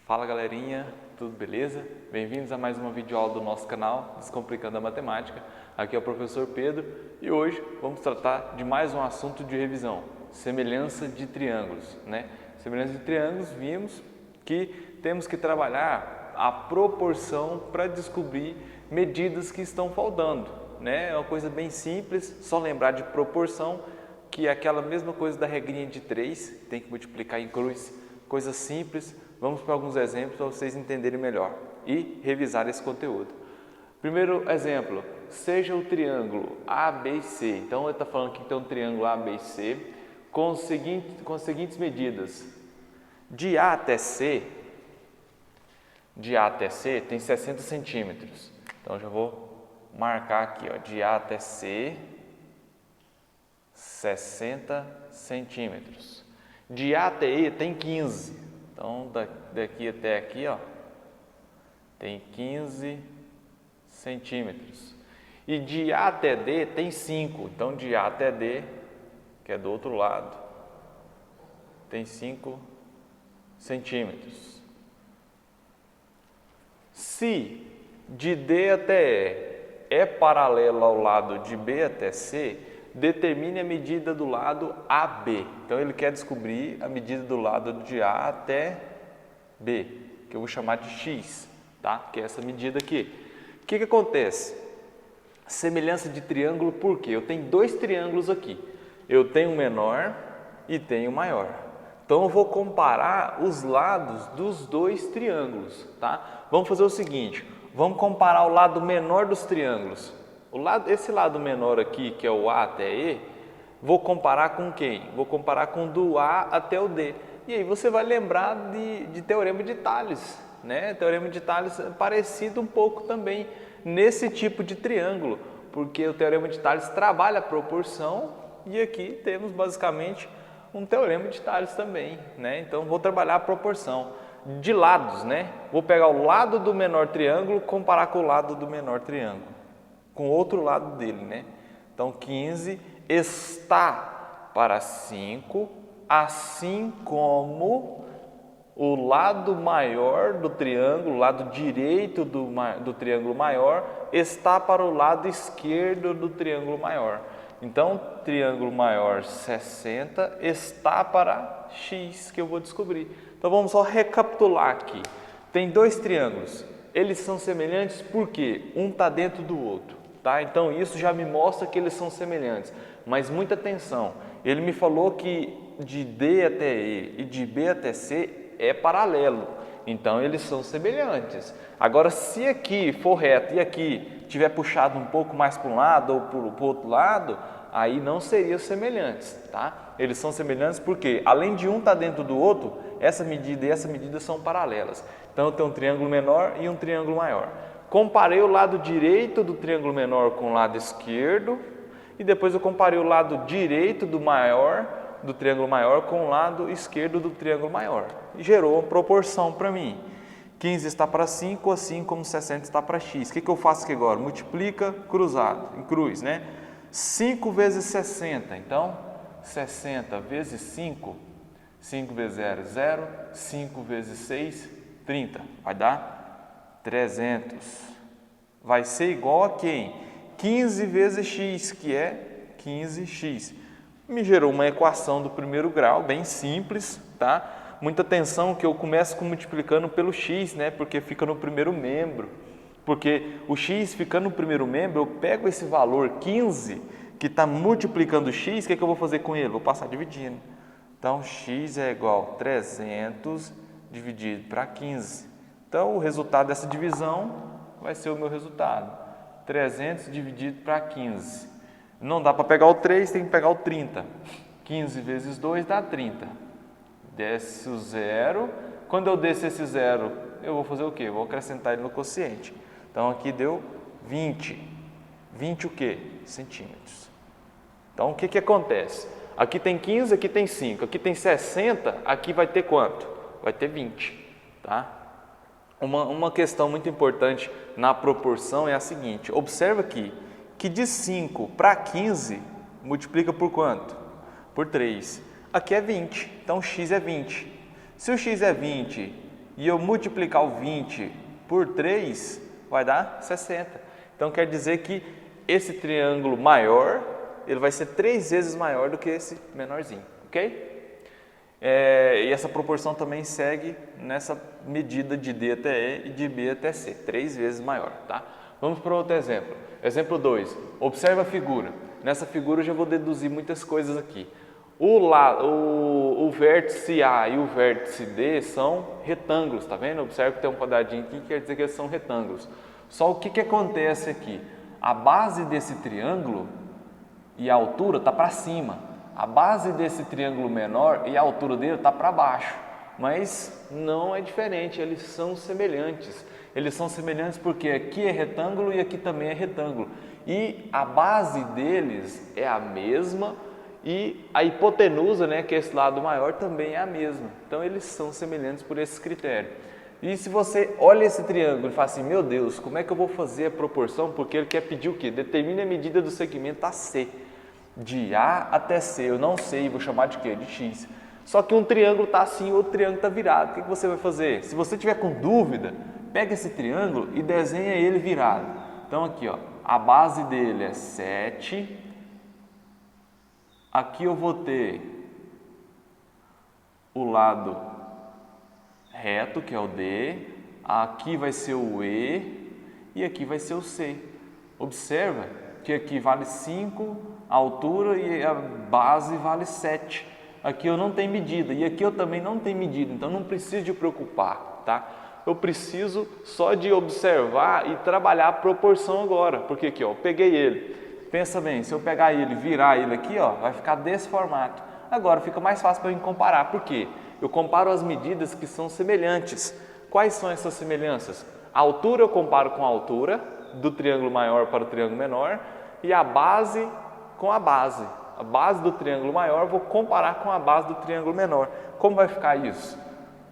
Fala galerinha, tudo beleza? Bem-vindos a mais uma videoaula do nosso canal Descomplicando a Matemática. Aqui é o professor Pedro e hoje vamos tratar de mais um assunto de revisão, semelhança de triângulos, né? Semelhança de triângulos, vimos que temos que trabalhar a proporção para descobrir medidas que estão faltando, né? É uma coisa bem simples, só lembrar de proporção, que é aquela mesma coisa da regrinha de 3, tem que multiplicar em cruz, coisa simples. Vamos para alguns exemplos para vocês entenderem melhor e revisar esse conteúdo. Primeiro exemplo, seja o triângulo ABC. Então, ele está falando que tem um triângulo ABC com as seguintes medidas. De A até C tem 60 centímetros. Então, já vou marcar aqui, ó, de A até C, 60 centímetros. De A até E tem 15. Então, daqui até aqui, ó, tem 15 centímetros. E de A até D tem 5. Então, de A até D, que é do outro lado, tem 5 centímetros. Se de D até E é paralelo ao lado de B até C, determine a medida do lado AB. Então, ele quer descobrir a medida do lado de A até B, que eu vou chamar de X, tá? Que é essa medida aqui. O que acontece? Semelhança de triângulo, por quê? Eu tenho dois triângulos aqui. Eu tenho um menor e tenho um maior. Então, eu vou comparar os lados dos dois triângulos, tá? Vamos fazer o seguinte, vamos comparar o lado menor dos triângulos. Esse lado menor aqui, que é o A até E, vou comparar com quem? Vou comparar com do A até o D. E aí você vai lembrar de Teorema de Tales, né? Teorema de Tales é parecido um pouco também nesse tipo de triângulo, porque o Teorema de Tales trabalha a proporção e aqui temos basicamente um Teorema de Tales também, né? Então vou trabalhar a proporção de lados, né? Vou pegar o lado do menor triângulo, comparar com o lado do menor triângulo, com o outro lado dele, né? Então, 15 está para 5, assim como o lado maior do triângulo, o lado direito do triângulo maior, está para o lado esquerdo do triângulo maior. Então, triângulo maior 60 está para X, que eu vou descobrir. Então, vamos só recapitular aqui. Tem dois triângulos, eles são semelhantes porque um está dentro do outro. Tá? Então, isso já me mostra que eles são semelhantes, mas muita atenção, ele me falou que de D até E e de B até C é paralelo, então eles são semelhantes. Agora, se aqui for reto e aqui tiver puxado um pouco mais para um lado ou para o outro lado, aí não seriam semelhantes, tá? Eles são semelhantes porque, além de um estar dentro do outro, essa medida e essa medida são paralelas. Então, eu tenho um triângulo menor e um triângulo maior. Comparei o lado direito do triângulo menor com o lado esquerdo e depois eu comparei o lado direito do triângulo maior com o lado esquerdo do triângulo maior. E gerou uma proporção para mim. 15 está para 5, assim como 60 está para X. O que eu faço aqui agora? Multiplica cruzado, em cruz, né? 5 vezes 60. Então, 60 vezes 5, 5 vezes 0, 0. 5 vezes 6, 30. Vai dar 300. Vai ser igual a quem? 15 vezes x, que é 15x. Me gerou uma equação do primeiro grau, bem simples, tá? Muita atenção que eu começo multiplicando pelo x, né? Porque fica no primeiro membro. Porque o x ficando no primeiro membro, eu pego esse valor 15, que está multiplicando x, o que eu vou fazer com ele? Vou passar dividindo. Então, x é igual a 300 dividido para 15. Então, o resultado dessa divisão vai ser o meu resultado. 300 dividido para 15. Não dá para pegar o 3, tem que pegar o 30. 15 vezes 2 dá 30. Desce o zero. Quando eu descer esse zero, eu vou fazer o quê? Vou acrescentar ele no quociente. Então, aqui deu 20. 20 o quê? Centímetros. Então, o que acontece? Aqui tem 15, aqui tem 5. Aqui tem 60, aqui vai ter quanto? Vai ter 20, tá? Uma questão muito importante na proporção é a seguinte, observa aqui, que de 5 para 15 multiplica por quanto? Por 3. Aqui é 20, então x é 20. Se o x é 20 e eu multiplicar o 20 por 3, vai dar 60. Então quer dizer que esse triângulo maior, ele vai ser 3 vezes maior do que esse menorzinho, ok? E essa proporção também segue nessa medida de D até E e de B até C, 3 vezes maior, tá? Vamos para outro exemplo. Exemplo 2, observa a figura. Nessa figura eu já vou deduzir muitas coisas aqui. O vértice A e o vértice D são retângulos, tá vendo? Observe que tem um quadradinho aqui que quer dizer que eles são retângulos. Só o que acontece aqui? A base desse triângulo e a altura está para cima. A base desse triângulo menor e a altura dele está para baixo. Mas não é diferente, eles são semelhantes. Eles são semelhantes porque aqui é retângulo e aqui também é retângulo. E a base deles é a mesma e a hipotenusa, né, que é esse lado maior, também é a mesma. Então eles são semelhantes por esses critérios. E se você olha esse triângulo e fala assim, meu Deus, como é que eu vou fazer a proporção? Porque ele quer pedir o quê? Determine a medida do segmento AC. De A até C, eu não sei, vou chamar de quê? De X. Só que um triângulo está assim, outro triângulo está virado. O que você vai fazer? Se você tiver com dúvida, pega esse triângulo e desenha ele virado. Então aqui, ó, a base dele é 7. Aqui eu vou ter o lado reto, que é o D. Aqui vai ser o E e aqui vai ser o C. Observa que aqui vale 5, a altura e a base vale 7. Aqui eu não tenho medida e aqui eu também não tenho medida, então não preciso de preocupar, tá? Eu preciso só de observar e trabalhar a proporção agora, porque aqui, ó, eu peguei ele. Pensa bem, se eu pegar ele e virar ele aqui, ó, vai ficar desse formato. Agora fica mais fácil para eu comparar, por quê? Eu comparo as medidas que são semelhantes. Quais são essas semelhanças? A altura eu comparo com a altura do triângulo maior para o triângulo menor e a base com a base. A base do triângulo maior eu vou comparar com a base do triângulo menor. Como vai ficar isso?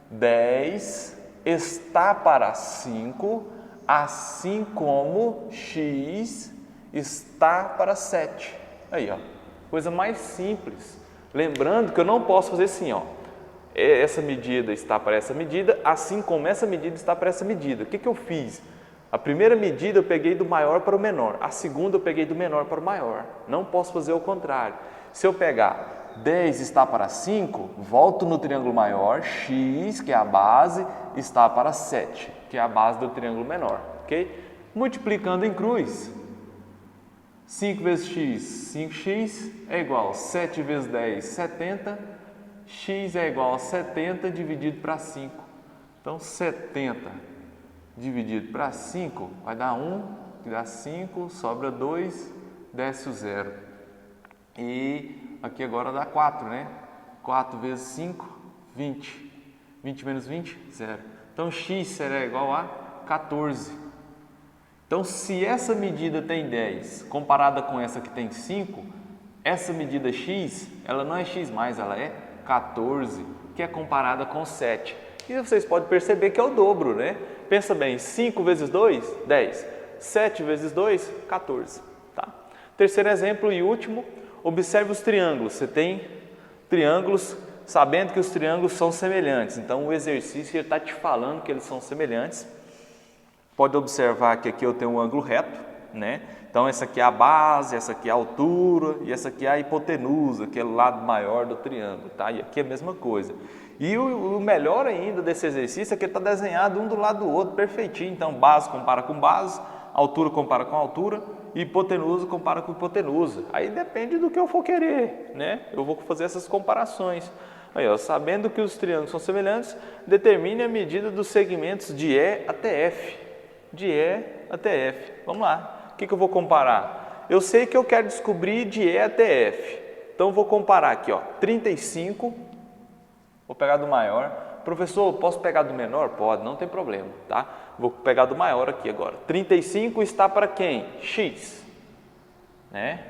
10 está para 5, assim como x está para 7. Aí, ó, coisa mais simples. Lembrando que eu não posso fazer assim, ó. Essa medida está para essa medida, assim como essa medida está para essa medida. O que eu fiz? A primeira medida eu peguei do maior para o menor, a segunda eu peguei do menor para o maior. Não posso fazer o contrário. Se eu pegar 10 está para 5, volto no triângulo maior, x, que é a base, está para 7, que é a base do triângulo menor, ok? Multiplicando em cruz, 5 vezes x, 5x é igual a 7 vezes 10, 70, x é igual a 70 dividido para 5. Então, 70 dividido para 5 vai dar 1, que dá 5, sobra 2, desce o 0. E aqui agora dá 4, né? 4 vezes 5, 20. 20 menos 20, 0. Então, x será igual a 14. Então, se essa medida tem 10, comparada com essa que tem 5, essa medida x, ela não é x+, ela é 14, que é comparada com 7. E vocês podem perceber que é o dobro, né? Pensa bem, 5 vezes 2, 10. 7 vezes 2, 14. Tá? Terceiro exemplo e último, observe os triângulos. Você tem triângulos, sabendo que os triângulos são semelhantes. Então, o exercício está te falando que eles são semelhantes. Pode observar que aqui eu tenho um ângulo reto, né? Então, essa aqui é a base, essa aqui é a altura e essa aqui é a hipotenusa, que é o lado maior do triângulo, tá? E aqui é a mesma coisa. E o melhor ainda desse exercício é que ele está desenhado um do lado do outro, perfeitinho. Então, base compara com base, altura compara com altura, e hipotenusa compara com hipotenusa. Aí depende do que eu for querer, né? Eu vou fazer essas comparações. Aí, ó, sabendo que os triângulos são semelhantes, determine a medida dos segmentos de E até F. De E até F. Vamos lá. O que eu vou comparar? Eu sei que eu quero descobrir de E até F. Então, eu vou comparar aqui, ó, 35. Vou pegar do maior. Professor, posso pegar do menor? Pode, não tem problema, tá? Vou pegar do maior aqui agora. 35 está para quem? X, né?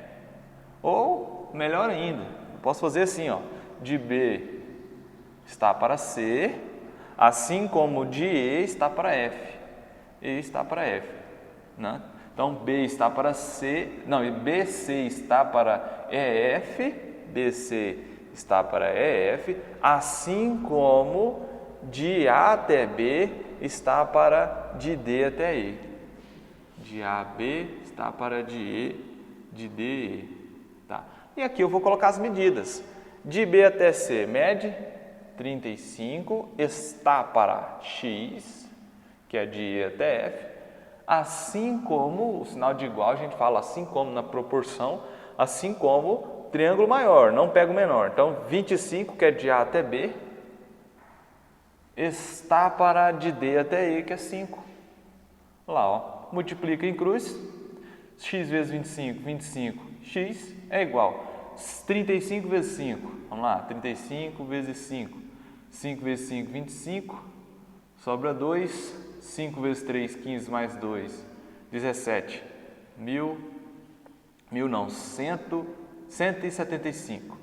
Ou, melhor ainda, posso fazer assim, ó. De B está para C, assim como de E está para F. E está para F, né? Então, B está para C, não, BC está para EF, BC está para EF, assim como de A até B está para de D até E. De A a B está para de E, de D a E. Tá. E aqui eu vou colocar as medidas. De B até C, mede 35, está para X, que é de E até F. Assim como, o sinal de igual, a gente fala assim como na proporção, assim como triângulo maior, não pega o menor. Então, 25, que é de A até B, está para de D até E, que é 5. Olha lá, ó. Multiplica em cruz, x vezes 25, 25, x é igual 35 vezes 5. Vamos lá, 35 vezes 5. 5 vezes 5, 25. Sobra 2. 5 vezes 3, 15 mais 2, 17. 175.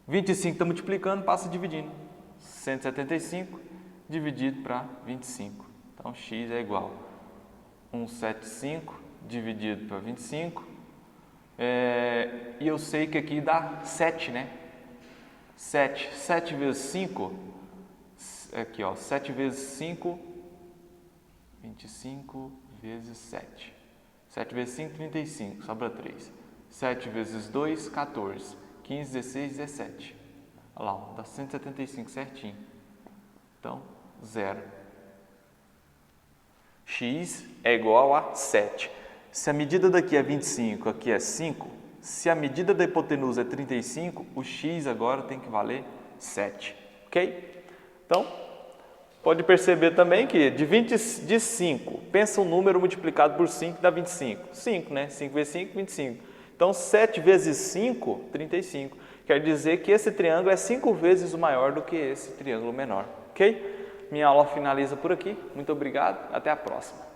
25 está multiplicando, passa dividindo. 175 dividido para 25. Então, x é igual a 175 dividido para 25. E eu sei que aqui dá 7, né? 7 vezes 5, aqui ó, 7 vezes 5, 25 vezes 7. 7 vezes 5, 35, sobra 3. 7 vezes 2, 14. 15, 16, 17. Olha lá, ó, dá 175 certinho. Então, 0. X é igual a 7. Se a medida daqui é 25, aqui é 5, se a medida da hipotenusa é 35, o x agora tem que valer 7. Ok? Então, pode perceber também que de 5, pensa um número multiplicado por 5 dá 25. 5, né? 5 vezes 5, 25. Então, 7 vezes 5, 35. Quer dizer que esse triângulo é 5 vezes maior do que esse triângulo menor. Ok? Minha aula finaliza por aqui. Muito obrigado. Até a próxima.